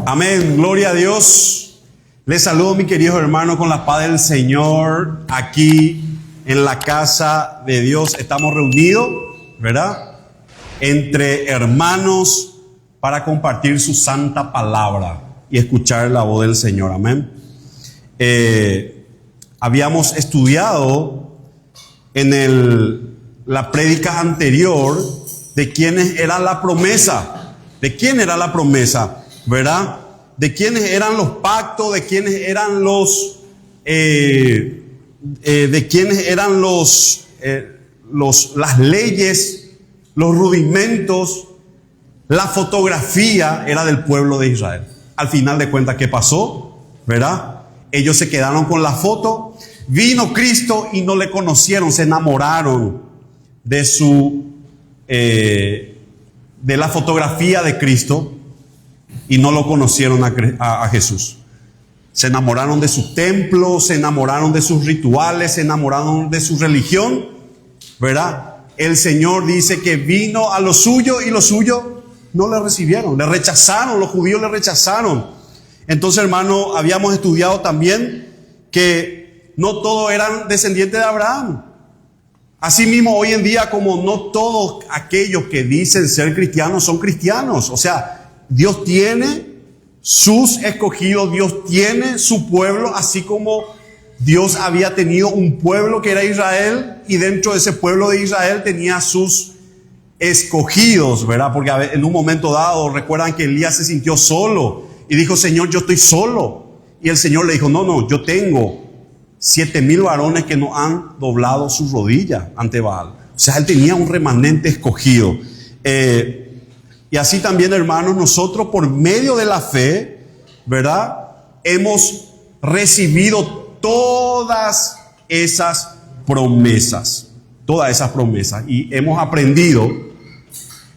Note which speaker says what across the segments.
Speaker 1: Amén, gloria a Dios. Les saludo, mi querido hermano, con la paz del Señor. Aquí en la casa de Dios estamos reunidos, ¿verdad? Entre hermanos para compartir su santa palabra y escuchar la voz del Señor. Amén. Habíamos estudiado en la prédica anterior de quiénes era la promesa. ¿De quién era la promesa? ¿Verdad? De quiénes eran los pactos, de quiénes eran las leyes, los rudimentos, la fotografía era del pueblo de Israel. Al final de cuentas, ¿qué pasó? ¿Verdad? Ellos se quedaron con la foto. Vino Cristo y no le conocieron, se enamoraron de la fotografía de Cristo y no lo conocieron a Jesús. Se enamoraron de su templo, se enamoraron de sus rituales, se enamoraron de su religión, ¿verdad? El Señor dice que vino a lo suyo y los suyos no le recibieron, le rechazaron, los judíos le rechazaron. Entonces, hermano, habíamos estudiado también que no todos eran descendientes de Abraham. Asimismo, hoy en día, como no todos aquellos que dicen ser cristianos son cristianos. O sea, Dios tiene sus escogidos, Dios tiene su pueblo, así como Dios había tenido un pueblo que era Israel, y dentro de ese pueblo de Israel tenía sus escogidos, ¿verdad? Porque en un momento dado, recuerdan que Elías se sintió solo y dijo: Señor, yo estoy solo. Y el Señor le dijo: no, yo tengo 7,000 varones que no han doblado sus rodillas ante Baal. O sea, él tenía un remanente escogido. Y así también, hermanos, nosotros por medio de la fe, ¿verdad? Hemos recibido todas esas promesas. Todas esas promesas. Y hemos aprendido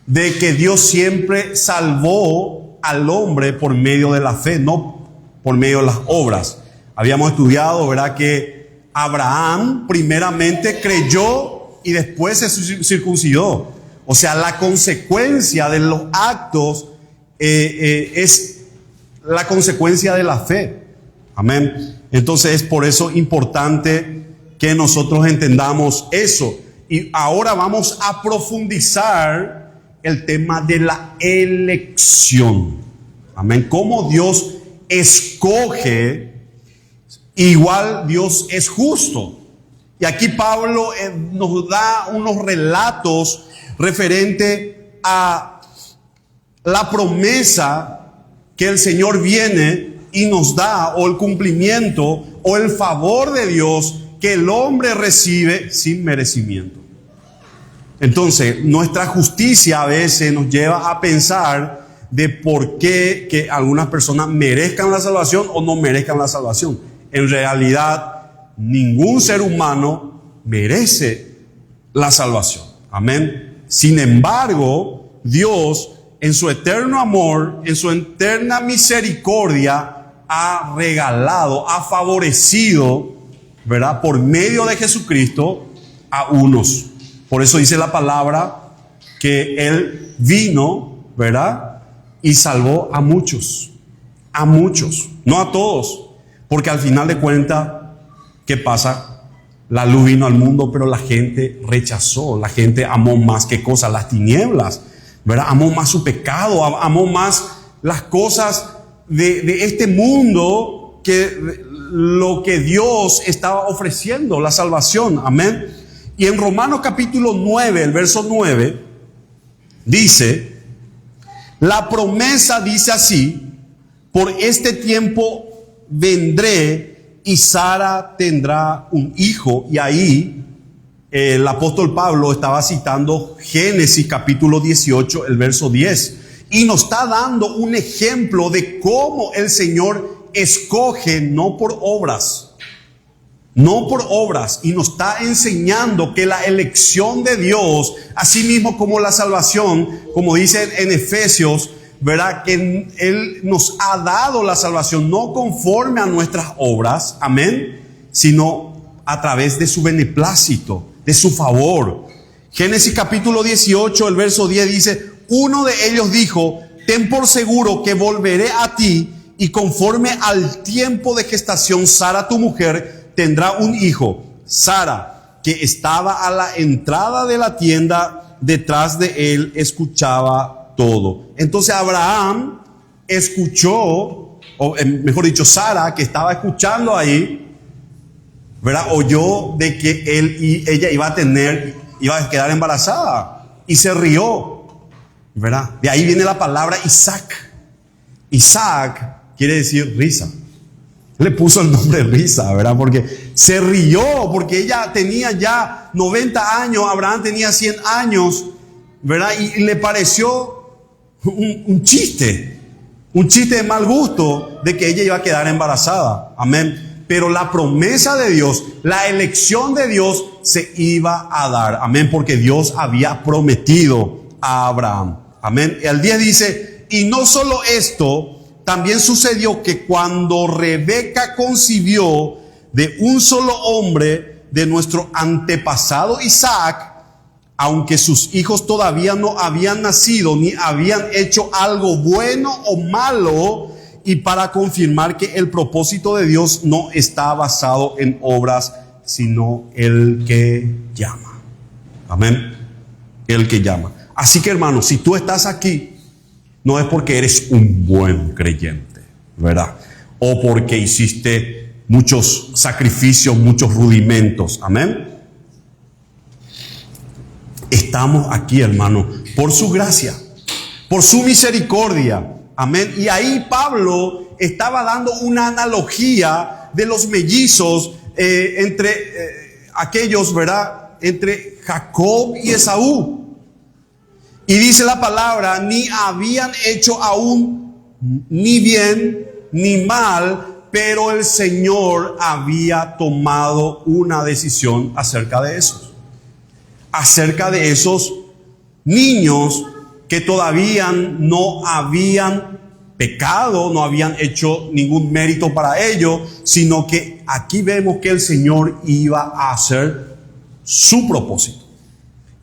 Speaker 1: de que Dios siempre salvó al hombre por medio de la fe, no por medio de las obras. Habíamos estudiado, ¿verdad?, que Abraham primeramente creyó y después se circuncidó. O sea, la consecuencia de los actos es la consecuencia de la fe. Amén. Entonces es por eso importante que nosotros entendamos eso. Y ahora vamos a profundizar el tema de la elección. Amén. Cómo Dios escoge. Igual Dios es justo. Y aquí Pablo nos da unos relatos referente a la promesa que el Señor viene y nos da, o el cumplimiento o el favor de Dios que el hombre recibe sin merecimiento. Entonces, nuestra justicia a veces nos lleva a pensar de por qué que algunas personas merezcan la salvación o no merezcan la salvación. En realidad, ningún ser humano merece la salvación. Amén. Sin embargo, Dios, en su eterno amor, en su eterna misericordia, ha regalado, ha favorecido, ¿verdad?, por medio de Jesucristo a unos. Por eso dice la palabra que Él vino, ¿verdad?, y salvó a muchos, no a todos. Porque al final de cuentas, ¿qué pasa? La luz vino al mundo, pero la gente rechazó. La gente amó más que cosas, las tinieblas, ¿verdad? Amó más su pecado, amó más las cosas de este mundo que lo que Dios estaba ofreciendo, la salvación. Amén. Y en Romanos capítulo 9, el verso 9, dice, la promesa dice así: por este tiempo vendré y Sara tendrá un hijo. Y ahí el apóstol Pablo estaba citando Génesis capítulo 18, el verso 10. Y nos está dando un ejemplo de cómo el Señor escoge no por obras. Y nos está enseñando que la elección de Dios, así mismo como la salvación, como dice en Efesios, ¿verdad?, que Él nos ha dado la salvación no conforme a nuestras obras, amén, sino a través de su beneplácito, de su favor. Génesis capítulo 18, el verso 10 dice: uno de ellos dijo: ten por seguro que volveré a ti, y conforme al tiempo de gestación, Sara tu mujer tendrá un hijo. Sara, que estaba a la entrada de la tienda, detrás de él, escuchaba todo. Entonces Abraham escuchó, o mejor dicho, Sara, que estaba escuchando ahí, ¿verdad? Oyó de que él y ella iba a quedar embarazada, y se rió, ¿verdad? De ahí viene la palabra Isaac. Isaac quiere decir risa. Le puso el nombre risa, ¿verdad? Porque se rió, porque ella tenía ya 90 años, Abraham tenía 100 años, ¿verdad? Y le pareció un chiste de mal gusto de que ella iba a quedar embarazada. Amén. Pero la promesa de Dios, la elección de Dios se iba a dar. Amén. Porque Dios había prometido a Abraham. Amén. Y al 10 dice, y no solo esto, también sucedió que cuando Rebeca concibió de un solo hombre, de nuestro antepasado Isaac, aunque sus hijos todavía no habían nacido ni habían hecho algo bueno o malo, y para confirmar que el propósito de Dios no está basado en obras, sino el que llama. Amén. El que llama. Así que, hermanos, si tú estás aquí, no es porque eres un buen creyente, ¿verdad? O porque hiciste muchos sacrificios, muchos rudimentos. Amén. Estamos aquí, hermano, por su gracia, por su misericordia. Amén. Y ahí Pablo estaba dando una analogía de los mellizos entre aquellos, ¿verdad? Entre Jacob y Esaú. Y dice la palabra, ni habían hecho aún ni bien ni mal, pero el Señor había tomado una decisión acerca de esos. Acerca de esos niños que todavía no habían pecado, no habían hecho ningún mérito para ello, sino que aquí vemos que el Señor iba a hacer su propósito.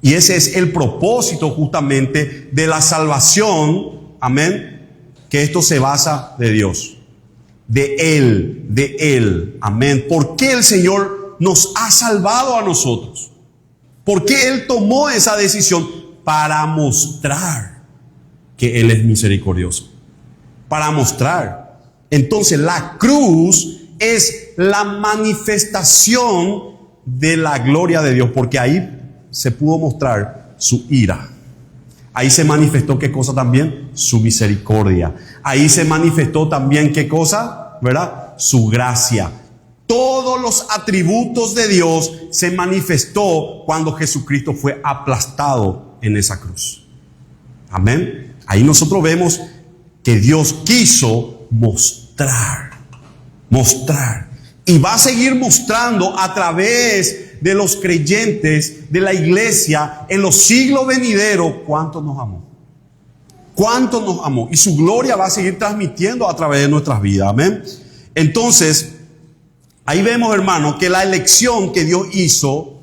Speaker 1: Y ese es el propósito justamente de la salvación, amén, que esto se basa de Dios, de Él, amén. ¿Por qué el Señor nos ha salvado a nosotros? ¿Por qué Él tomó esa decisión? Para mostrar que Él es misericordioso, para mostrar. Entonces la cruz es la manifestación de la gloria de Dios, porque ahí se pudo mostrar su ira. Ahí se manifestó ¿qué cosa también? Su misericordia. Ahí se manifestó también ¿qué cosa? ¿Verdad? Su gracia. Todos los atributos de Dios se manifestó cuando Jesucristo fue aplastado en esa cruz. Amén. Ahí nosotros vemos que Dios quiso mostrar. Y va a seguir mostrando a través de los creyentes de la iglesia en los siglos venideros cuánto nos amó. Cuánto nos amó. Y su gloria va a seguir transmitiendo a través de nuestras vidas. Amén. Entonces, ahí vemos, hermano, que la elección que Dios hizo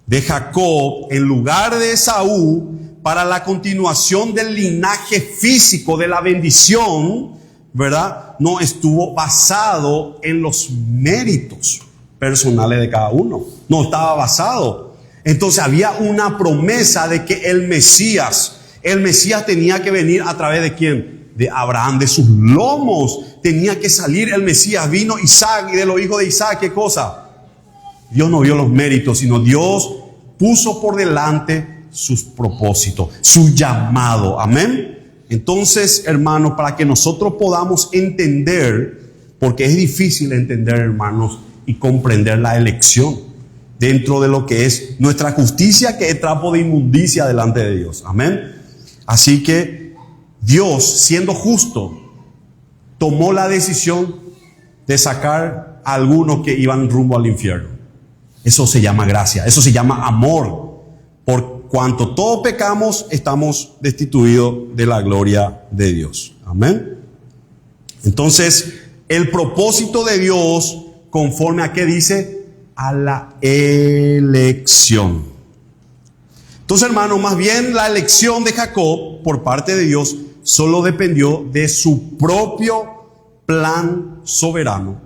Speaker 1: de Jacob en lugar de Esaú para la continuación del linaje físico de la bendición, ¿verdad? No estuvo basado en los méritos personales de cada uno. No estaba basado. Entonces había una promesa de que el Mesías tenía que venir a través de ¿quién? De Abraham, de sus lomos tenía que salir el Mesías. Vino Isaac, y de los hijos de Isaac, ¿qué cosa? Dios no vio los méritos, sino Dios puso por delante sus propósitos, su llamado. Amén. Entonces, hermanos, para que nosotros podamos entender, porque es difícil entender, hermanos, y comprender la elección dentro de lo que es nuestra justicia, que es trapo de inmundicia delante de Dios. Amén. Así que Dios, siendo justo, tomó la decisión de sacar a algunos que iban rumbo al infierno. Eso se llama gracia, eso se llama amor. Por cuanto todos pecamos, estamos destituidos de la gloria de Dios. Amén. Entonces, el propósito de Dios, conforme a qué dice, a la elección. Entonces, hermano, más bien la elección de Jacob por parte de Dios solo dependió de su propio plan soberano.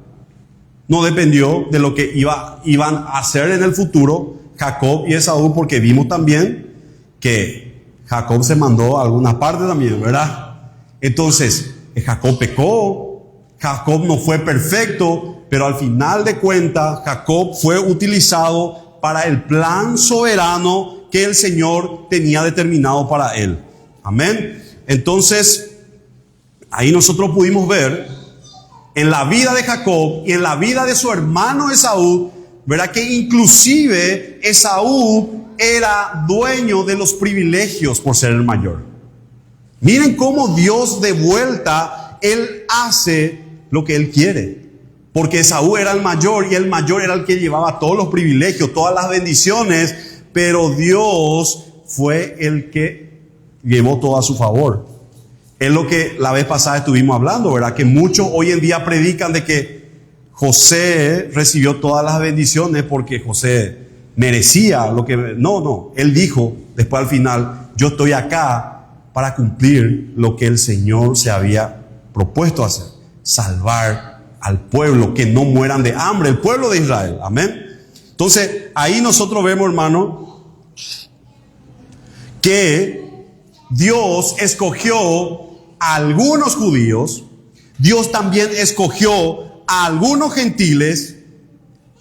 Speaker 1: No dependió de lo que iban a hacer en el futuro Jacob y Esaú, porque vimos también que Jacob se mandó a alguna parte también, ¿verdad? Entonces, Jacob pecó, Jacob no fue perfecto, pero al final de cuentas, Jacob fue utilizado para el plan soberano que el Señor tenía determinado para él. Amén. Entonces, ahí nosotros pudimos ver en la vida de Jacob y en la vida de su hermano Esaú, ¿verdad? Que inclusive Esaú era dueño de los privilegios por ser el mayor. Miren cómo Dios de vuelta, Él hace lo que Él quiere. Porque Esaú era el mayor y el mayor era el que llevaba todos los privilegios, todas las bendiciones, pero Dios fue el que llevó todo a su favor. Es lo que la vez pasada estuvimos hablando, ¿verdad? Que muchos hoy en día predican de que José recibió todas las bendiciones porque José merecía lo que... No, él dijo después al final, yo estoy acá para cumplir lo que el Señor se había propuesto hacer, salvar al pueblo, que no mueran de hambre, el pueblo de Israel. Amén. Entonces, ahí nosotros vemos, hermano, que Dios escogió a algunos judíos, Dios también escogió a algunos gentiles,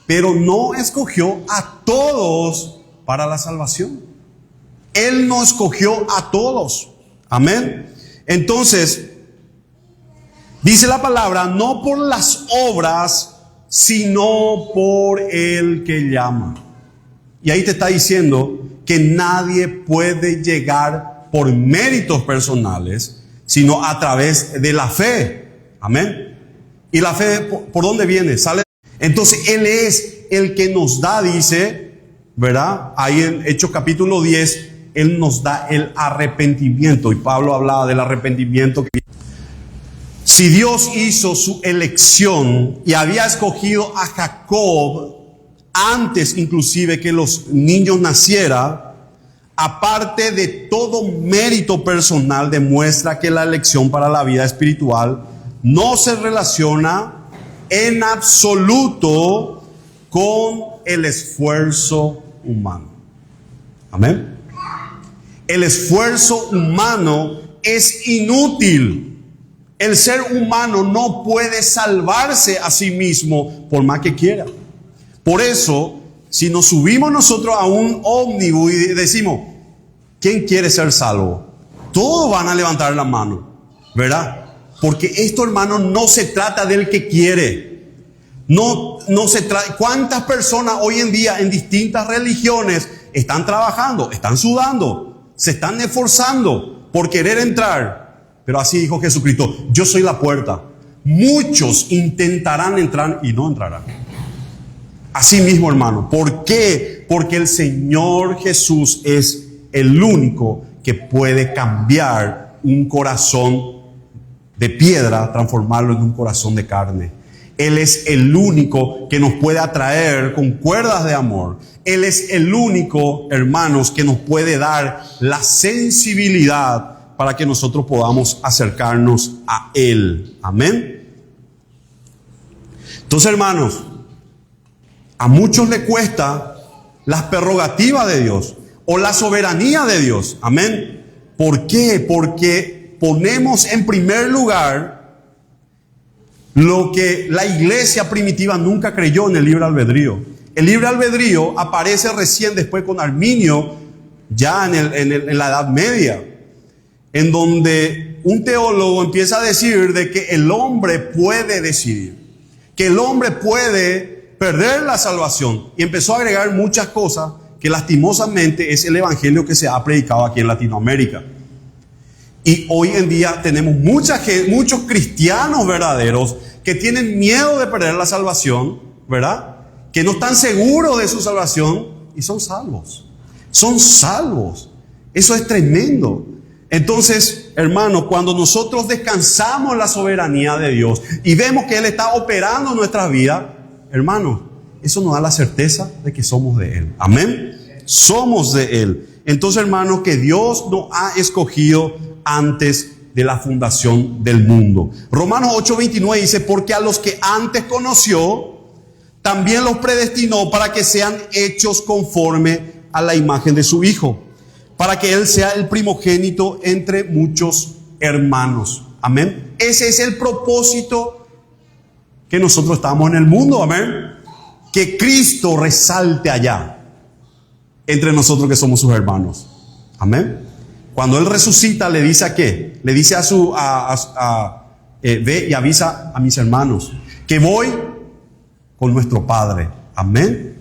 Speaker 1: pero no escogió a todos para la salvación. Él no escogió a todos. Amén. Entonces, dice la palabra, no por las obras, sino por el que llama. Y ahí te está diciendo que nadie puede llegar por méritos personales, sino a través de la fe. Amén. ¿Y la fe por dónde viene? Sale. Entonces Él es el que nos da, dice, ¿verdad? Ahí en Hechos capítulo 10, Él nos da el arrepentimiento. Y Pablo hablaba del arrepentimiento. Si Dios hizo su elección y había escogido a Jacob antes inclusive que los niños nacieran, aparte de todo mérito personal, demuestra que la elección para la vida espiritual no se relaciona en absoluto con el esfuerzo humano. Amén. El esfuerzo humano es inútil. El ser humano no puede salvarse a sí mismo por más que quiera. Por eso, si nos subimos nosotros a un ómnibus y decimos, ¿quién quiere ser salvo? Todos van a levantar la mano, ¿verdad? Porque esto, hermano, no se trata del que quiere. No se trata. ¿Cuántas personas hoy en día en distintas religiones están trabajando, están sudando, se están esforzando por querer entrar? Pero así dijo Jesucristo, yo soy la puerta. Muchos intentarán entrar y no entrarán. Así mismo, hermano. ¿Por qué? Porque el Señor Jesús es el único que puede cambiar un corazón de piedra, transformarlo en un corazón de carne. Él es el único que nos puede atraer con cuerdas de amor. Él es el único, hermanos, que nos puede dar la sensibilidad para que nosotros podamos acercarnos a Él. Amén. Entonces, hermanos, a muchos les cuesta las prerrogativas de Dios o la soberanía de Dios. Amén. ¿Por qué? Porque ponemos en primer lugar lo que la iglesia primitiva nunca creyó en el libre albedrío. El libre albedrío aparece recién después con Arminio, ya en la Edad Media, en donde un teólogo empieza a decir de que el hombre puede decidir, que el hombre puede perder la salvación, y empezó a agregar muchas cosas que lastimosamente es el evangelio que se ha predicado aquí en Latinoamérica. Y hoy en día tenemos muchos cristianos verdaderos que tienen miedo de perder la salvación, ¿verdad? Que no están seguros de su salvación y son salvos. Son salvos. Eso es tremendo. Entonces, hermano, cuando nosotros descansamos en la soberanía de Dios y vemos que Él está operando en nuestra vida, hermano, eso nos da la certeza de que somos de Él. Amén. Somos de Él. Entonces, hermano, que Dios nos ha escogido antes de la fundación del mundo. Romanos 8:29 dice, porque a los que antes conoció, también los predestinó para que sean hechos conforme a la imagen de su Hijo, para que Él sea el primogénito entre muchos hermanos. Amén. Ese es el propósito que nosotros estamos en el mundo. Amén. Que Cristo resalte allá, entre nosotros que somos sus hermanos. Amén. Cuando Él resucita, le dice a qué? Le dice ve y avisa a mis hermanos que voy con nuestro Padre. Amén.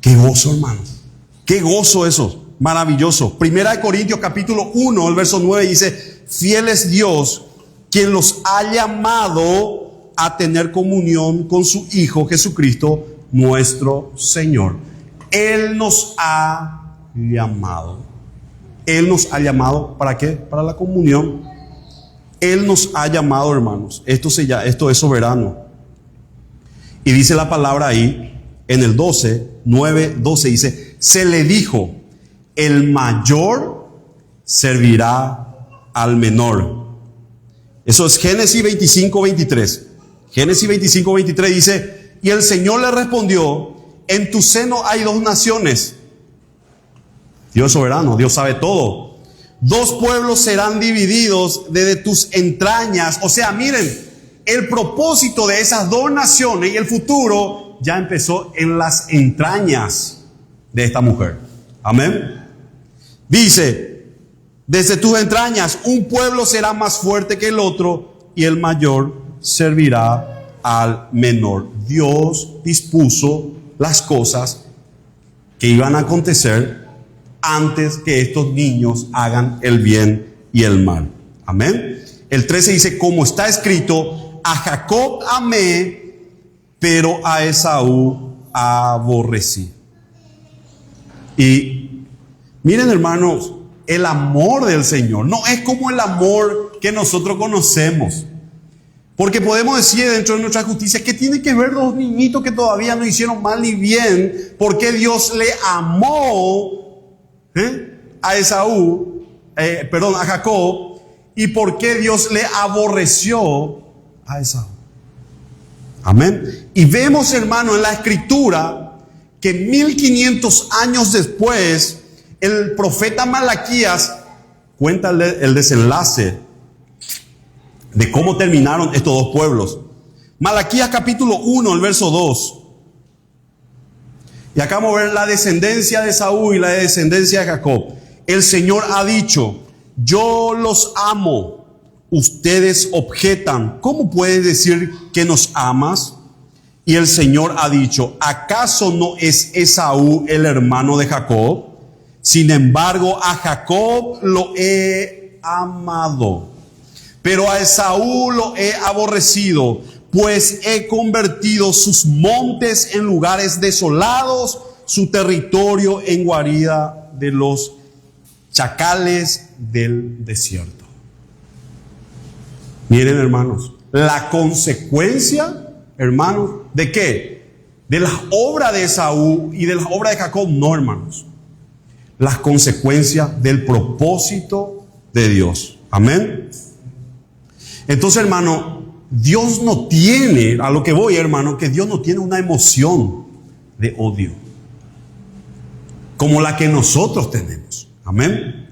Speaker 1: Qué gozo, hermanos. Qué gozo eso. Maravilloso. Primera de Corintios capítulo 1, el verso 9 dice, fiel es Dios, quien los ha llamado a tener comunión con su Hijo Jesucristo, nuestro Señor. Él nos ha llamado. Él nos ha llamado, ¿para qué? Para la comunión. Él nos ha llamado, hermanos. Esto es soberano. Y dice la palabra ahí, en el 9:12 dice, se le dijo, el mayor servirá al menor. Eso es Génesis 25:23. Génesis 25:23 dice, y el Señor le respondió, en tu seno hay 2 naciones. Dios es soberano, Dios sabe todo. 2 pueblos serán divididos desde tus entrañas. O sea, miren, el propósito de esas 2 naciones y el futuro ya empezó en las entrañas de esta mujer. Amén. Dice, desde tus entrañas un pueblo será más fuerte que el otro y el mayor servirá al menor. Dios dispuso las cosas que iban a acontecer antes que estos niños hagan el bien y el mal. Amén. El 13 dice, como está escrito, a Jacob amé, pero a Esaú aborrecí. Y miren, hermanos, el amor del Señor no es como el amor que nosotros conocemos. Porque podemos decir dentro de nuestra justicia, ¿qué tiene que ver los niñitos que todavía no hicieron mal ni bien? ¿Por qué Dios le amó a Esaú, a Jacob? ¿Y por qué Dios le aborreció a Esaú? Amén. Y vemos, hermano, en la Escritura que 1500 años después, el profeta Malaquías cuenta el desenlace de cómo terminaron estos 2 pueblos. Malaquías capítulo 1, el verso 2. Y acá vamos a ver la descendencia de Esaú y la descendencia de Jacob. El Señor ha dicho, yo los amo. Ustedes objetan, ¿cómo puedes decir que nos amas? Y el Señor ha dicho, ¿acaso no es Esaú el hermano de Jacob? Sin embargo, a Jacob lo he amado, pero a Esaú lo he aborrecido, pues he convertido sus montes en lugares desolados, su territorio en guarida de los chacales del desierto. Miren, hermanos, la consecuencia, hermanos, ¿de qué? De las obras de Esaú y de las obras de Jacob, no, hermanos. Las consecuencias del propósito de Dios. Amén. Entonces, hermano, Dios no tiene, a lo que voy, hermano, que Dios no tiene una emoción de odio como la que nosotros tenemos. Amén.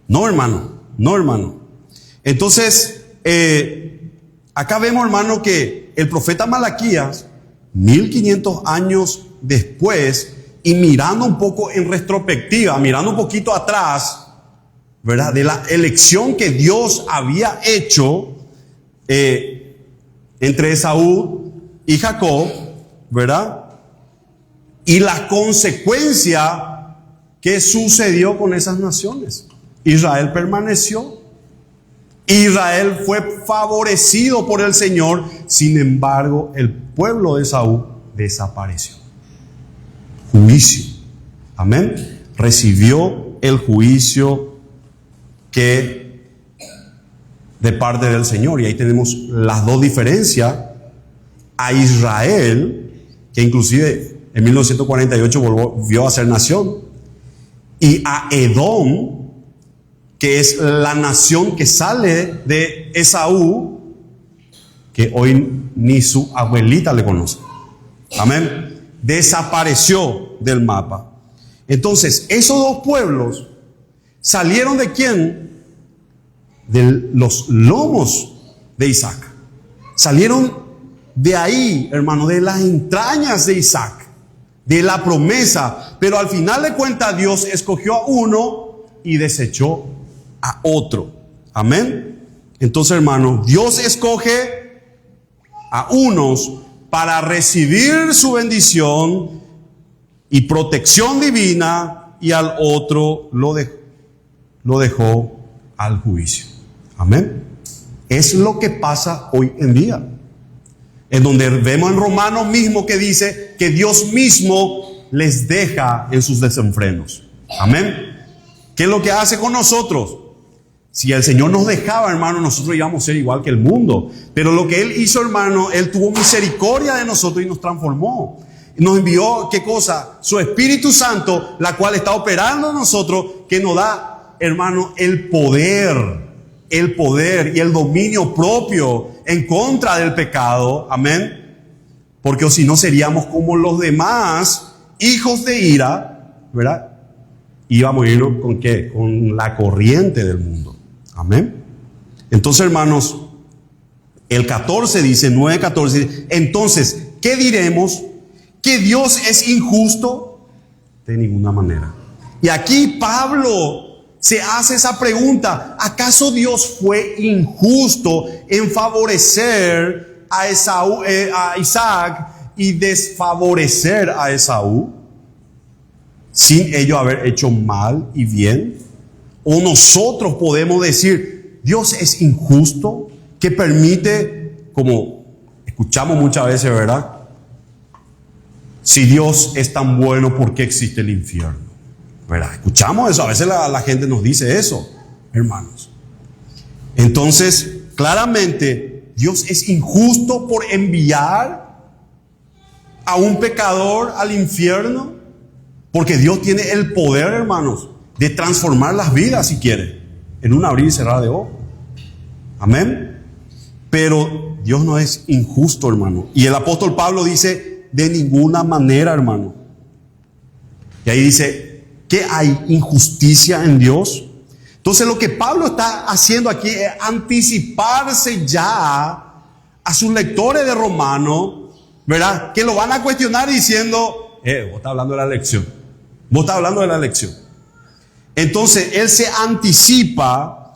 Speaker 1: No, hermano, no, hermano. Entonces, acá vemos, hermano, que el profeta Malaquías, 1500 años después, y mirando un poco en retrospectiva, mirando un poquito atrás, ¿verdad? De la elección que Dios había hecho entre Esaú y Jacob, ¿verdad? Y la consecuencia que sucedió con esas naciones. Israel permaneció. Israel fue favorecido por el Señor. Sin embargo, el pueblo de Esaú desapareció. Juicio. Amén. Recibió el juicio que de parte del Señor. Y ahí tenemos las 2 diferencias. A Israel, que inclusive en 1948 volvió a ser nación. Y a Edom, que es la nación que sale de Esaú, que hoy ni su abuelita le conoce. Amén. Desapareció del mapa. Entonces, esos dos pueblos salieron ¿de quién? De los lomos de Isaac. Salieron de ahí, hermano, de las entrañas de Isaac, de la promesa. Pero al final de cuentas, Dios escogió a uno y desechó a otro. Amén. Entonces, hermano, Dios escoge a unos para recibir su bendición y protección divina, y al otro lo dejó al juicio. Amén. Es lo que pasa hoy en día, en donde vemos en Romanos mismo que dice que Dios mismo les deja en sus desenfrenos. Amén. ¿Qué es lo que hace con nosotros? Si el Señor nos dejaba, hermano, nosotros íbamos a ser igual que el mundo. Pero lo que Él hizo, hermano, Él tuvo misericordia de nosotros y nos transformó. Nos envió, ¿qué cosa? Su Espíritu Santo, la cual está operando en nosotros, que nos da, hermano, el poder y el dominio propio en contra del pecado. Amén. Porque o si no seríamos como los demás, hijos de ira, ¿verdad? Íbamos a irnos con ¿qué? Con la corriente del mundo. Amén. Entonces, hermanos, el 14 dice, 9:14, entonces, ¿qué diremos? ¿Que Dios es injusto? De ninguna manera. Y aquí Pablo se hace esa pregunta: ¿acaso Dios fue injusto en favorecer a Isaac y desfavorecer a Esaú, sin ello haber hecho mal y bien? ¿O nosotros podemos decir, Dios es injusto, que permite, como escuchamos muchas veces, ¿verdad? Si Dios es tan bueno, ¿por qué existe el infierno? ¿Verdad? Escuchamos eso, a veces la gente nos dice eso, hermanos. Entonces, claramente, Dios es injusto por enviar a un pecador al infierno, porque Dios tiene el poder, hermanos, de transformar las vidas, si quiere, en un abrir y cerrar de ojos. Amén. Pero Dios no es injusto, hermano. Y el apóstol Pablo dice, de ninguna manera, hermano. Y ahí dice, ¿qué hay? ¿Injusticia en Dios? Entonces lo que Pablo está haciendo aquí es anticiparse ya a sus lectores de Romanos, ¿verdad? Que lo van a cuestionar diciendo, vos estás hablando de la elección. Vos estás hablando de la elección. Entonces él se anticipa,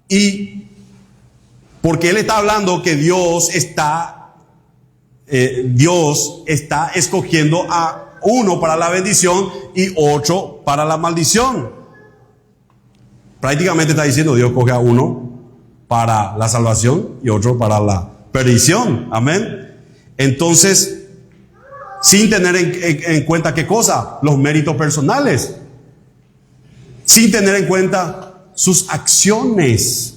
Speaker 1: y porque él está hablando que Dios está escogiendo a uno para la bendición y otro para la maldición. Prácticamente está diciendo, Dios coge a uno para la salvación y otro para la perdición. Amén. Entonces, sin tener en cuenta ¿qué cosa? Los méritos personales. Sin tener en cuenta sus acciones.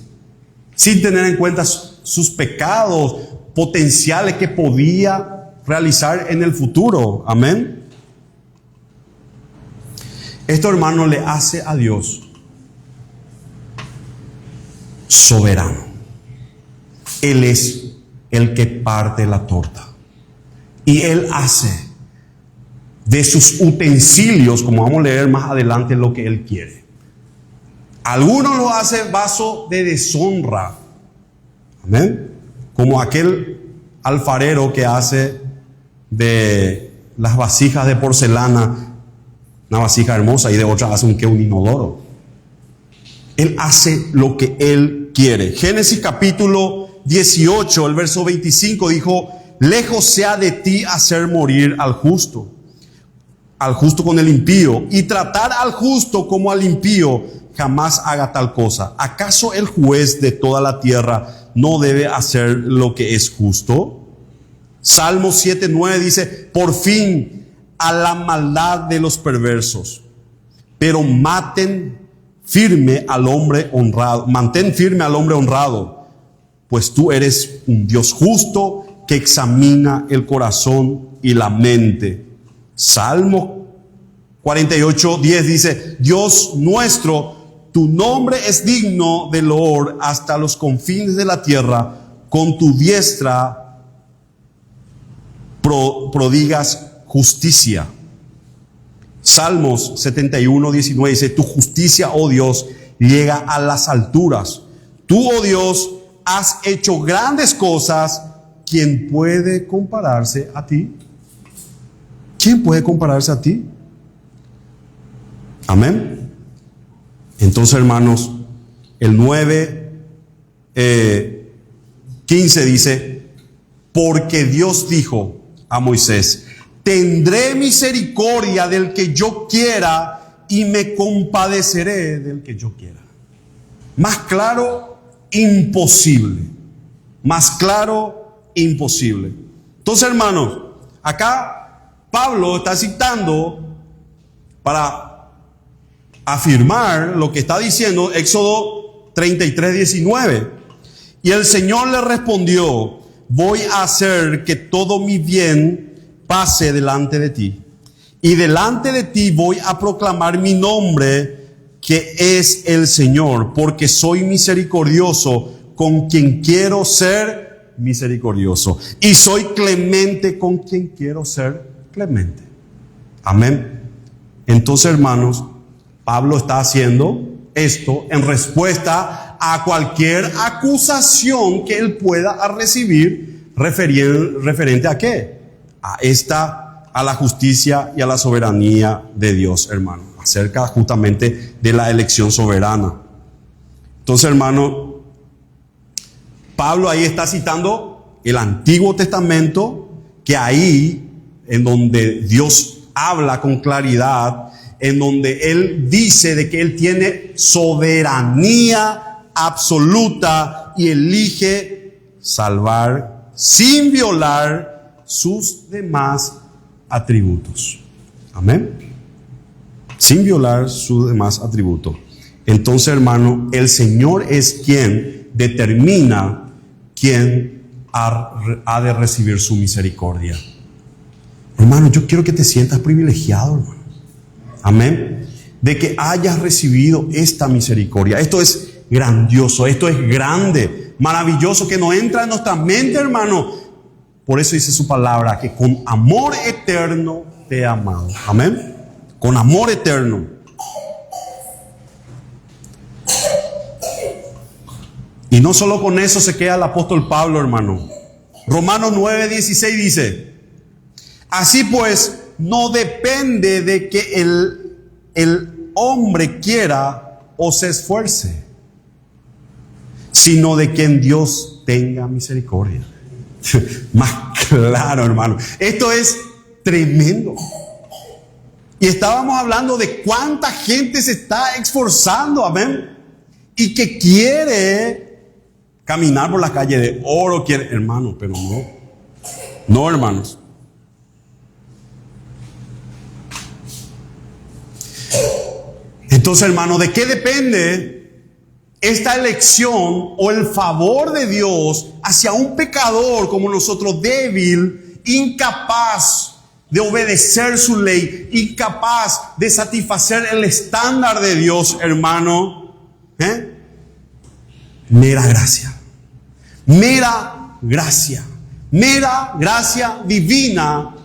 Speaker 1: Sin tener en cuenta sus pecados potenciales que podía realizar en el futuro. Amén. Esto, hermano, le hace a Dios soberano. Él es el que parte la torta. Y Él hace de sus utensilios, como vamos a leer más adelante, lo que Él quiere. Algunos lo hacen vaso de deshonra. Amén. Como aquel alfarero que hace de las vasijas de porcelana una vasija hermosa y de otra hace un inodoro. Él hace lo que Él quiere. Génesis capítulo 18, el verso 25 dijo, lejos sea de ti hacer morir al justo con el impío, y tratar al justo como al impío, jamás haga tal cosa. ¿Acaso el juez de toda la tierra no debe hacer lo que es justo? Salmo 7:9 dice, por fin a la maldad de los perversos, pero mantén firme al hombre honrado, pues tú eres un Dios justo que examina el corazón y la mente. Salmo 48:10 dice, Dios nuestro, tu nombre es digno de loor hasta los confines de la tierra, con tu diestra prodigas justicia. Salmos 71:19 dice, tu justicia, oh Dios, llega a las alturas. Tú, oh Dios, has hecho grandes cosas. ¿Quién puede compararse a ti? ¿Quién puede compararse a ti? Amén. Entonces, hermanos, el 9:15 dice, porque Dios dijo a Moisés, tendré misericordia del que yo quiera y me compadeceré del que yo quiera. Más claro, imposible. Más claro, imposible. Entonces, hermanos, acá Pablo está citando para afirmar lo que está diciendo Éxodo 33:19. Y el Señor le respondió, voy a hacer que todo mi bien pase delante de ti. Y delante de ti voy a proclamar mi nombre, que es el Señor, porque soy misericordioso con quien quiero ser misericordioso. Y soy clemente con quien quiero ser clemente. Amén. Entonces, hermanos, Pablo está haciendo esto en respuesta a cualquier acusación que él pueda recibir referente a ¿qué? A la justicia y a la soberanía de Dios, hermano, acerca justamente de la elección soberana. Entonces, hermano, Pablo ahí está citando el Antiguo Testamento, que ahí, en donde Dios habla con claridad, en donde Él dice de que Él tiene soberanía absoluta y elige salvar sin violar sus demás atributos. Amén. Sin violar sus demás atributos. Entonces, hermano, el Señor es quien determina quién ha de recibir su misericordia. Hermano, yo quiero que te sientas privilegiado, hermano. Amén. De que hayas recibido esta misericordia. Esto es grandioso, esto es grande, maravilloso, que no entra en nuestra mente, hermano. Por eso dice su palabra, que con amor eterno te he amado. Amén. Con amor eterno. Y no solo con eso se queda el apóstol Pablo, hermano. Romanos 9:16 dice, así pues, no depende de que el hombre quiera o se esfuerce, sino de que en Dios tenga misericordia. Más claro, hermano. Esto es tremendo. Y estábamos hablando de cuánta gente se está esforzando, amén, y que quiere caminar por la calle de oro, quiere, hermano, pero no, hermanos. Entonces, hermano, ¿de qué depende esta elección o el favor de Dios hacia un pecador como nosotros, débil, incapaz de obedecer su ley, incapaz de satisfacer el estándar de Dios, hermano? Mera gracia. Mera gracia. Mera gracia divina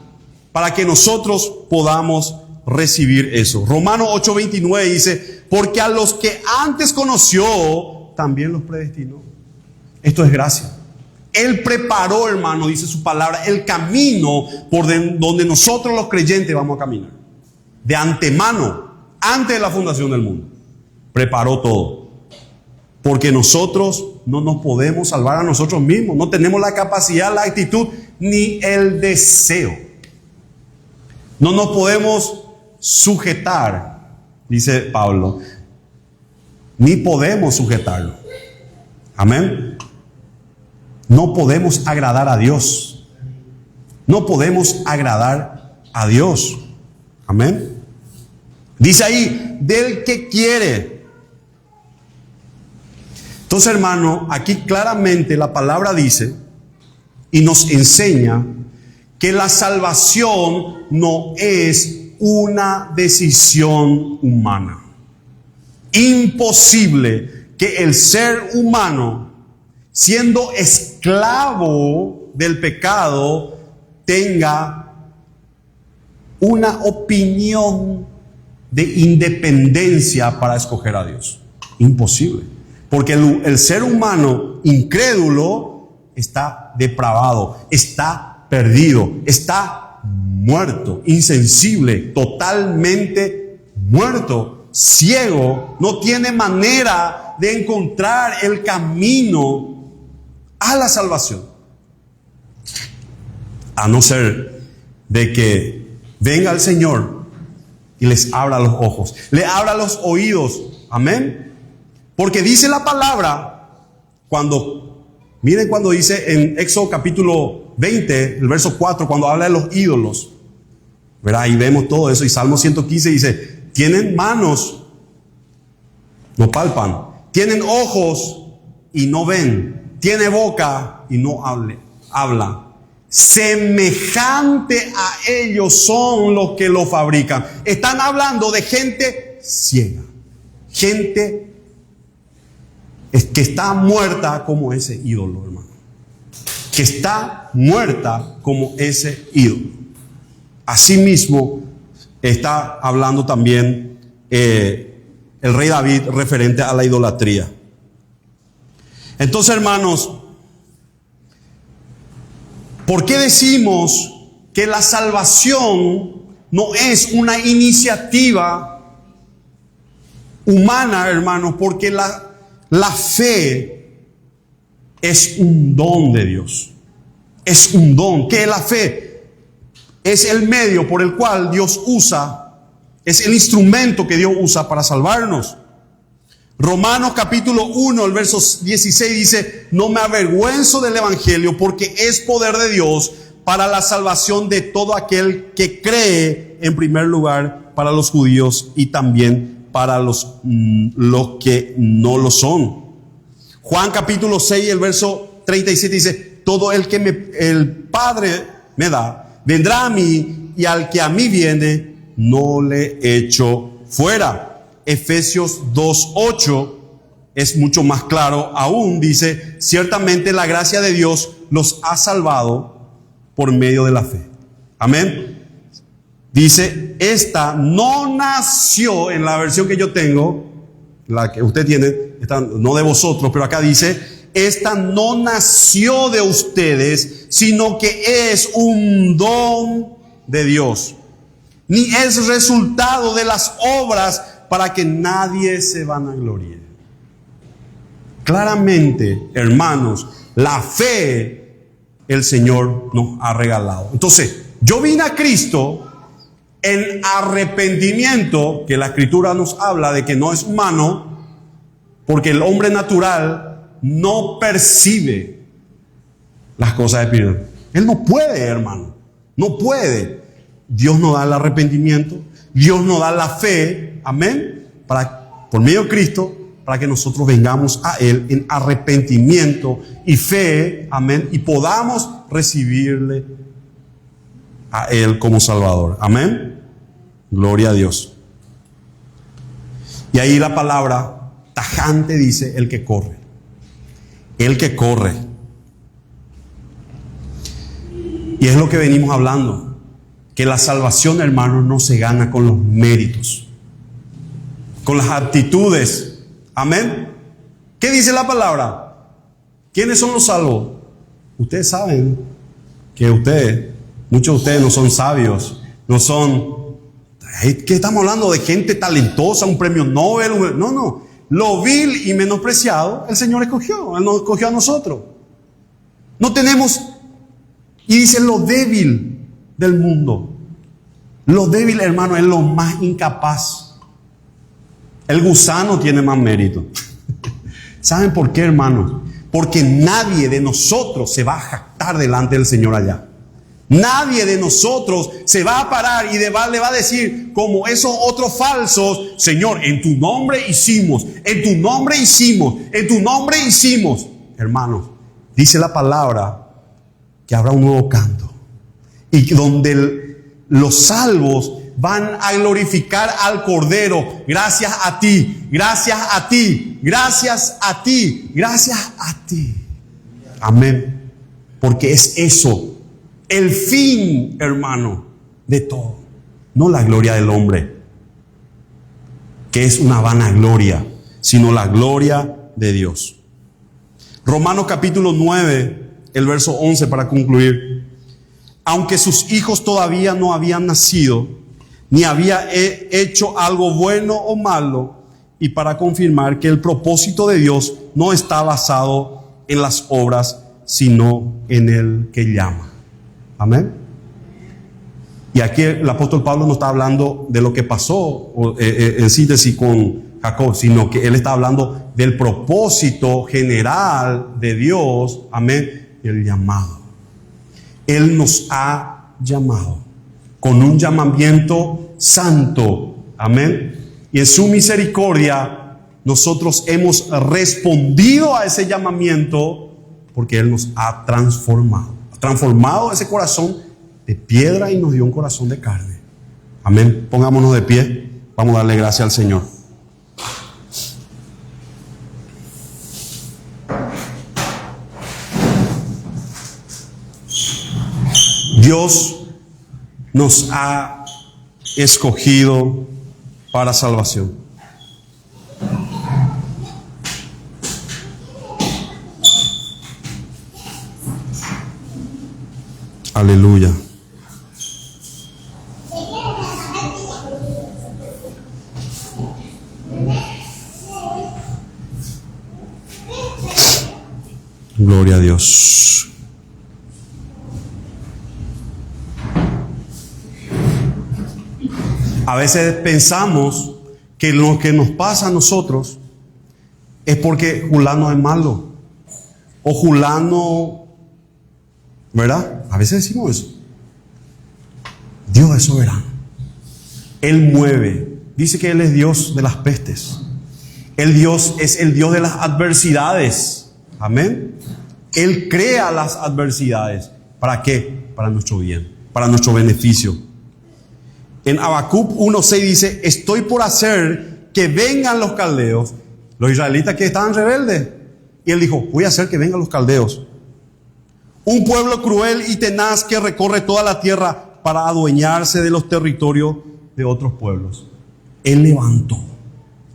Speaker 1: para que nosotros podamos recibir eso. Romanos 8:29 dice, porque a los que antes conoció, también los predestinó. Esto es gracia. Él preparó, hermano, dice su palabra, el camino por donde nosotros los creyentes vamos a caminar. De antemano, antes de la fundación del mundo. Preparó todo. Porque nosotros no nos podemos salvar a nosotros mismos. No tenemos la capacidad, la actitud, ni el deseo. No nos podemos sujetar, dice Pablo, ni podemos sujetarlo. Amén. No podemos agradar a Dios. No podemos agradar a Dios. Amén. Dice ahí, del que quiere. Entonces, hermano, aquí claramente la palabra dice y nos enseña que la salvación no es una decisión humana. imposible que el ser humano, siendo esclavo del pecado, tenga una opinión de independencia para escoger a Dios. Imposible. Porque el ser humano incrédulo está depravado, está perdido, está muerto, insensible, totalmente muerto, ciego, no tiene manera de encontrar el camino a la salvación. A no ser de que venga el Señor y les abra los ojos, le abra los oídos. Amén. Porque dice la palabra, miren cuando dice en Éxodo capítulo 20, el verso 4, cuando habla de los ídolos, ¿verdad? Ahí vemos todo eso. Y Salmo 115 dice, tienen manos, no palpan, tienen ojos y no ven, tiene boca y no habla. Semejante a ellos son los que lo fabrican. Están hablando de gente ciega, gente que está muerta como ese ídolo, hermano. Que está muerta como ese ídolo. Asimismo, está hablando también el rey David referente a la idolatría. Entonces, hermanos, ¿por qué decimos que la salvación no es una iniciativa humana, hermanos? Porque la fe es un don de Dios. Es un don. Que la fe es el medio por el cual Dios usa, es el instrumento que Dios usa para salvarnos. Romanos capítulo 1, el verso 16 dice, no me avergüenzo del evangelio porque es poder de Dios para la salvación de todo aquel que cree, en primer lugar para los judíos y también para los que no lo son. Juan capítulo 6, el verso 37 dice, todo el que el Padre me da, vendrá a mí, y al que a mí viene, no le echo fuera. Efesios 2:8 es mucho más claro aún, dice, ciertamente la gracia de Dios los ha salvado por medio de la fe. Amén. Dice, esta no nació, en la versión que yo tengo, la que usted tiene, esta no de vosotros, pero acá dice, esta no nació de ustedes, sino que es un don de Dios, ni es resultado de las obras para que nadie se vanaglorie. Claramente, hermanos, la fe el Señor nos ha regalado. Entonces, yo vine a Cristo en arrepentimiento, que la Escritura nos habla de que no es humano, porque el hombre natural no percibe las cosas espirituales. Él no puede, hermano, no puede. Dios nos da el arrepentimiento, Dios nos da la fe, amén, por medio de Cristo, para que nosotros vengamos a Él en arrepentimiento y fe, amén, y podamos recibirle a Él como Salvador, amén. Gloria a Dios. Y ahí la palabra tajante dice, el que corre. El que corre. Y es lo que venimos hablando, que la salvación, hermanos, no se gana con los méritos, con las aptitudes. Amén. ¿Qué dice la palabra? ¿Quiénes son los salvos? Ustedes saben que muchos de ustedes no son sabios, no son... ¿Qué estamos hablando? De gente talentosa, un premio Nobel. No. Lo vil y menospreciado, el Señor escogió. Él nos escogió a nosotros. No tenemos... Y dice lo débil del mundo. Lo débil, hermano, es lo más incapaz. El gusano tiene más mérito. ¿Saben por qué, hermanos? Porque nadie de nosotros se va a jactar delante del Señor allá. Nadie de nosotros se va a parar y le va a decir, como esos otros falsos, Señor, en tu nombre hicimos, en tu nombre hicimos, en tu nombre hicimos. Hermanos, dice la palabra que habrá un nuevo canto, y donde los salvos van a glorificar al Cordero. Gracias a ti, gracias a ti, gracias a ti, gracias a ti. Amén. Porque es eso, el fin, hermano, de todo. No la gloria del hombre, que es una vanagloria, sino la gloria de Dios. Romanos capítulo 9, el verso 11 para concluir. Aunque sus hijos todavía no habían nacido, ni había hecho algo bueno o malo, y para confirmar que el propósito de Dios no está basado en las obras, sino en el que llama. Amén. Y aquí el apóstol Pablo no está hablando de lo que pasó en síntesis con Jacob, sino que él está hablando del propósito general de Dios. Amén. El llamado. Él nos ha llamado con un llamamiento santo. Amén. Y en su misericordia nosotros hemos respondido a ese llamamiento porque Él nos ha transformado. Ha transformado ese corazón de piedra y nos dio un corazón de carne. Amén. Pongámonos de pie. Vamos a darle gracias al Señor. Dios nos ha escogido para salvación. Aleluya. Gloria a Dios. A veces pensamos que lo que nos pasa a nosotros es porque Julano es malo. O Julano, ¿verdad? A veces decimos eso. Dios es soberano. Él mueve. Dice que Él es Dios de las pestes. El Dios es el Dios de las adversidades. Amén. Él crea las adversidades. ¿Para qué? Para nuestro bien, para nuestro beneficio. En Habacuc 1:6 dice: estoy por hacer que vengan los caldeos. Los israelitas que estaban rebeldes. Y Él dijo: voy a hacer que vengan los caldeos. Un pueblo cruel y tenaz que recorre toda la tierra para adueñarse de los territorios de otros pueblos. Él levantó.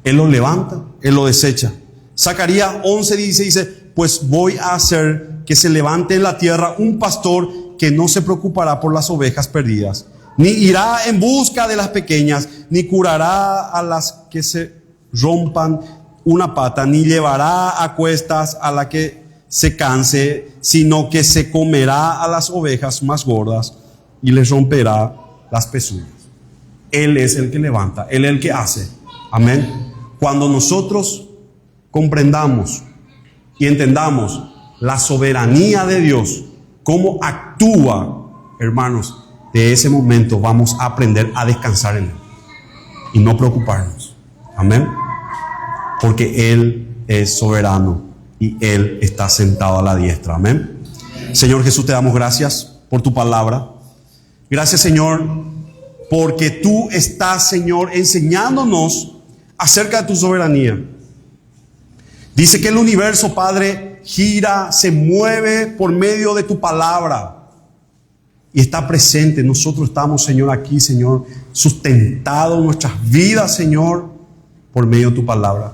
Speaker 1: Él lo levanta, Él lo desecha. Zacarías 11:16 dice: pues voy a hacer que se levante en la tierra un pastor que no se preocupará por las ovejas perdidas, ni irá en busca de las pequeñas, ni curará a las que se rompan una pata, ni llevará a cuestas a la que se canse, sino que se comerá a las ovejas más gordas y les romperá las pezuñas. Él es el que levanta, Él es el que hace. Amén. Cuando nosotros comprendamos y entendamos la soberanía de Dios, cómo actúa, hermanos, de ese momento vamos a aprender a descansar en Él y no preocuparnos. Amén. Porque Él es soberano y Él está sentado a la diestra. Amén. Señor Jesús, te damos gracias por tu palabra. Gracias, Señor, porque tú estás, Señor, enseñándonos acerca de tu soberanía. Dice que el universo, Padre, gira, se mueve por medio de tu palabra. Y está presente. Nosotros estamos, Señor, aquí, Señor, sustentados nuestras vidas, Señor, por medio de tu palabra.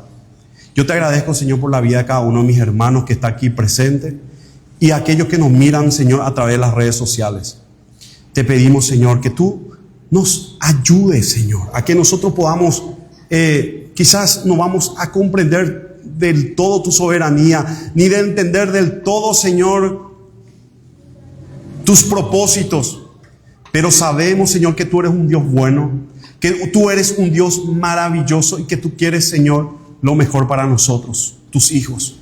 Speaker 1: Yo te agradezco, Señor, por la vida de cada uno de mis hermanos que está aquí presente y aquellos que nos miran, Señor, a través de las redes sociales. Te pedimos, Señor, que tú nos ayudes, Señor, a que nosotros podamos, quizás no vamos a comprender del todo tu soberanía, ni de entender del todo, Señor, tus propósitos, pero sabemos, Señor, que tú eres un Dios bueno, que tú eres un Dios maravilloso y que tú quieres, Señor, lo mejor para nosotros, tus hijos.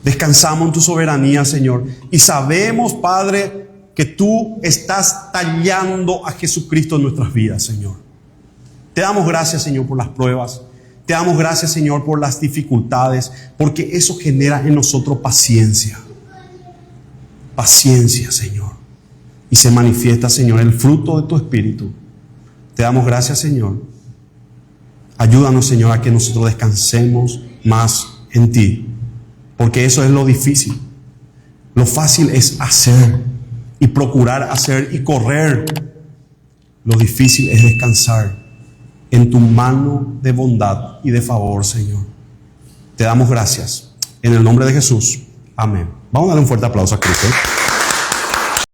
Speaker 1: Descansamos en tu soberanía, Señor, y sabemos, Padre, que tú estás tallando a Jesucristo en nuestras vidas, Señor. Te damos gracias, Señor, por las pruebas. Te damos gracias, Señor, por las dificultades, porque eso genera en nosotros paciencia. Paciencia, Señor. Y se manifiesta, Señor, el fruto de tu Espíritu. Te damos gracias, Señor. Ayúdanos, Señor, a que nosotros descansemos más en ti, porque eso es lo difícil. Lo fácil es hacer y procurar hacer y correr. Lo difícil es descansar en tu mano de bondad y de favor, Señor. Te damos gracias. En el nombre de Jesús. Amén. Vamos a darle un fuerte aplauso a Cristo.